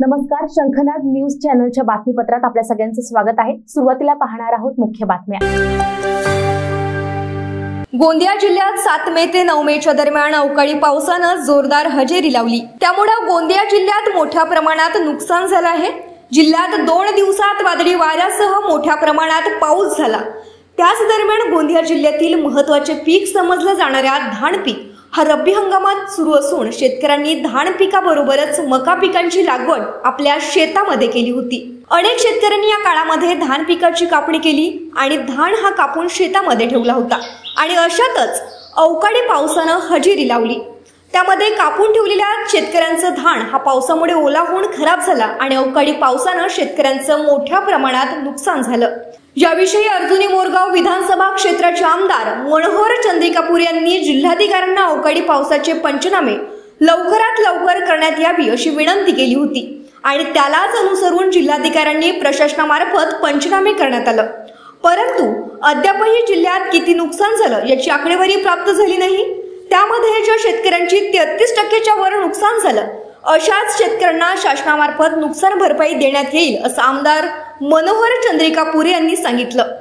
नमस्कार, शंखनाद न्यूज चॅनलच्या बातमीपत्रात आपल्या सगळ्यांचं स्वागत आहे। सुरुवातीला पाहणार आहोत मुख्य बातम्या। गोंदिया जिल्ह्यात 7 मे ते 9 मेच्या दरम्यान अवकाळी पावसानं जोरदार हजेरी लावली। त्यामुळे गोंदिया जिल्ह्यात मोठ्या प्रमाणात नुकसान झालं आहे। जिल्ह्यात 2 दिवसात वादळी वाऱ्यासह मोठ्या प्रमाणात पाऊस झाला। त्याच दरम्यान गोंदिया जिल्ह्यातील महत्त्वाचे पीक समजलं जाणाऱ्या धान पीक हा रब्बी हंगामात सुरू असून शेतकऱ्यांनी धान पिकाबरोबरच मका पिकांची लागवड आपल्या शेतामध्ये केली होती। अनेक शेतकऱ्यांनी या काळामध्ये धान पिकाची कापणी केली आणि धान हा कापून शेतामध्ये ठेवला होता आणि अशातच अवकाळी पावसानं हजेरी लावली। त्यामध्ये कापून ठेवलेल्या शेतकऱ्यांचं धान हा पावसामुळे ओला होऊन खराब झाला आणि अवकाळी पावसानं शेतकऱ्यांचं मोठ्या प्रमाणात नुकसान झालं। याविषयी अर्जुनी मोरगाव विधानसभा क्षेत्राचे आमदार मनोहर चंद्रिकापूर यांनी जिल्हाधिकाऱ्यांना अवकाळी पावसाचे पंचनामे लवकरात लवकर करण्यात यावी अशी विनंती केली होती आणि त्यालाच अनुसरून जिल्हाधिकाऱ्यांनी प्रशासनामार्फत पंचनामे करण्यात आलं। परंतु अद्यापही जिल्ह्यात किती नुकसान झालं याची आकडेवारी प्राप्त झाली नाही। त्यामध्ये ज्या शेतकऱ्यांची 33% वर नुकसान झालं अशाच शेतकऱ्यांना शासनामार्फत नुकसान भरपाई देण्यात येईल असं आमदार मनोहर चंद्रिकापूर यांनी सांगितलं।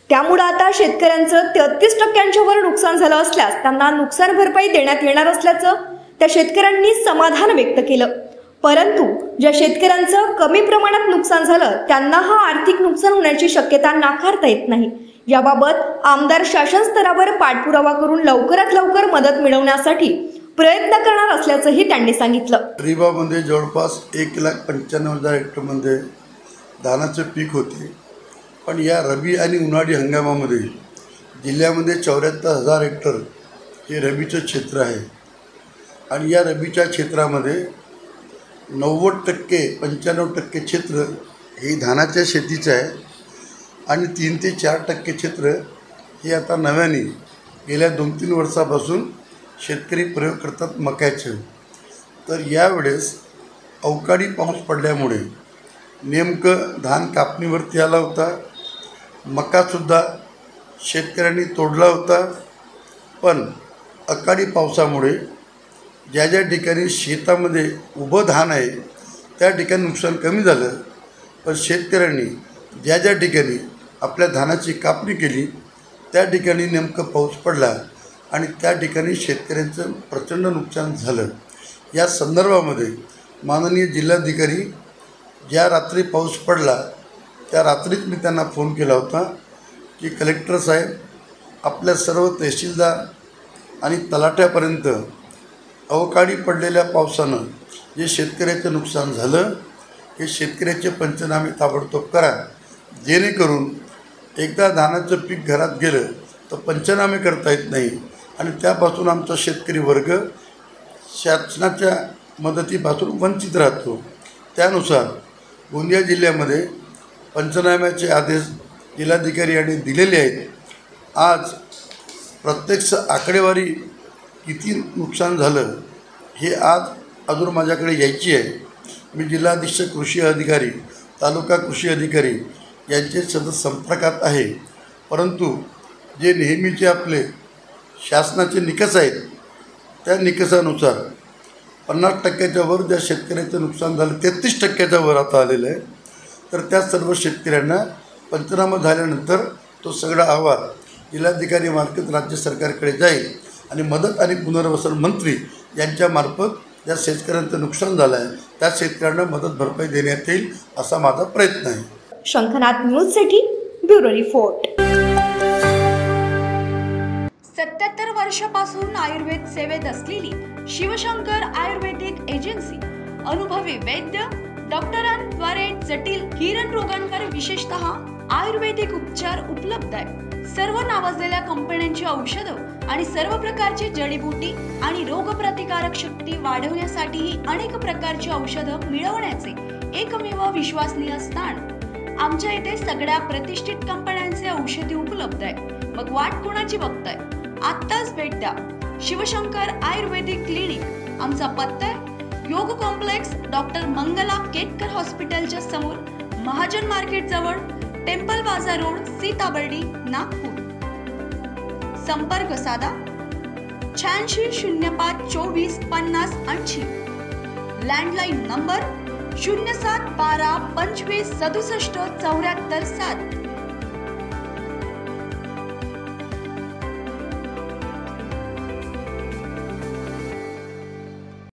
त्यामुळे आता शेतकऱ्यांचं 33% वर नुकसान झालं असल्यास त्यांना नुकसान भरपाई देण्यात येणार असल्याचं त्या शेतकऱ्यांनी समाधान व्यक्त केलं। परंतु ज्या शेतकऱ्यांचं कमी प्रमाणात नुकसान झालं त्यांना हा आर्थिक नुकसान होण्याची शक्यता नाकारता येत नाही। याबाबत आमदार शासन स्तरावर पाठपुरावा करून लवकरात लवकर मदत मिळवण्यासाठी प्रयत्न करणार असल्याचंही त्यांनी सांगितलं। रीबामध्ये जवळपास 1,95,000 हेक्टरमध्ये धानाचे पीक होते, पण या रबी आणि उन्हाळी हंगामामध्ये जिल्ह्यामध्ये 74,000 हेक्टर हे रबीचं क्षेत्र आहे आणि या रबीच्या क्षेत्रामध्ये 90% 95% क्षेत्र हे धानाच्या शेतीचं आहे आणि 3 ते 4% क्षेत्र हे आता नव्याने गेल्या 2-3 वर्षापासून शेतकरी प्रयोग करतात मक्याचे। तर यावेळेस अवकाळी पाऊस पडल्यामुळे नेमकं धान कापणीवरती आला होता, मकासुद्धा शेतकऱ्यांनी तोडला होता, पण अकाळी पावसामुळे ज्या ज्या ठिकाणी शेतामध्ये उभं धान आहे त्या ठिकाणी नुकसान कमी झालं, पण शेतकऱ्यांनी ज्या ज्या ठिकाणी आपल्या धानाची कापणी केली त्या ठिकाणी नेमकं पाऊस पडला आणि त्या ठिकाणी शेतकऱ्यांचं प्रचंड नुकसान झालं। या संदर्भामध्ये माननीय जिल्हाधिकारी ज्या रात्री पाऊस पडला त्या रात्रीच मी त्यांना फोन केला होता की कलेक्टर साहेब आपल्या सर्व तहसीलदार आणि तलाठ्यापर्यंत अवकाळी पडलेल्या पावसानं जे शेतकऱ्याचं नुकसान झालं हे शेतकऱ्याचे पंचनामे ताबडतोब करा, जेणेकरून एकदा धानाचं पीक घरात गेलं तर पंचनामे करता येत नाही आणि त्यापासून आमचा शेतकरी वर्ग शासनाच्या मदतीपासून वंचित राहतो। त्यानुसार गोंदिया जिल्ह्यामध्ये पंचनाम्याचे आदेश जिल्हाधिकारी यांनी दिलेले आहेत। आज प्रत्यक्ष आकडेवारी किती नुकसान झालं हे आज अजून माझ्याकडे यायची आहे। मी जिल्हाधीक्षक कृषी अधिकारी, तालुका कृषी अधिकारी यांचे सतत संपर्कात आहे, परंतु जे नेहमीचे आपले शासनाचे निकष आहेत त्या निकषानुसार 50% वर ज्या शेतकऱ्याचं नुकसान झालं 33% वर आता आलेलं आहे, तर त्या सर्व शेतकऱ्यांना पंचनामा झाल्यानंतर तो सगळा अहवाल जिल्हाधिकारी मार्फत राज्य सरकारकडे जाईल आणि मदत आणि पुनर्वसन मंत्री यांच्यामार्फत ज्या शेतकऱ्यांचं नुकसान झालं आहे त्या शेतकऱ्यांना मदत भरपाई देण्यात येईल असा माझा प्रयत्न आहे। शंखनाद न्यूजसाठी ब्युरो रिपोर्ट। 77 वर्षापासून आयुर्वेद सेवेत असलेली शिवशंकर आयुर्वेदिक एजन्सी अनुभवी वैद्य डॉक्टरांद्वारे जटिल हिरण रोगांवर विशेषतः आयुर्वेदिक उपचार उपलब्ध आहे। सर्व नावाजलेल्या कंपन्यांची औषधं आणि सर्व प्रकारची जडीबुटी आणि रोगप्रतिकारक शक्ती वाढवण्यासाठी अनेक प्रकारची औषधं मिळवण्याचे एकमेव विश्वसनीय स्थान आमच्या इथे सगळ्या प्रतिष्ठित कंपन्यांचे औषधी उपलब्ध आहे। मग वाट कोणाची बघताय? आत्ताच भेट द्या शिवशंकर आयुर्वेदिक क्लिनिक। आमचा पत्ता योग कॉम्प्लेक्स डॉक्टर मंगला केतकर हॉस्पिटलच्या समोर, महाजन मार्केट जवळ, टेम्पल बाजार रोड, सीताबर्डी, नागपूर। संपर्क साधा 86 05 24 50 80। Landline number 0712 25 67 74 7.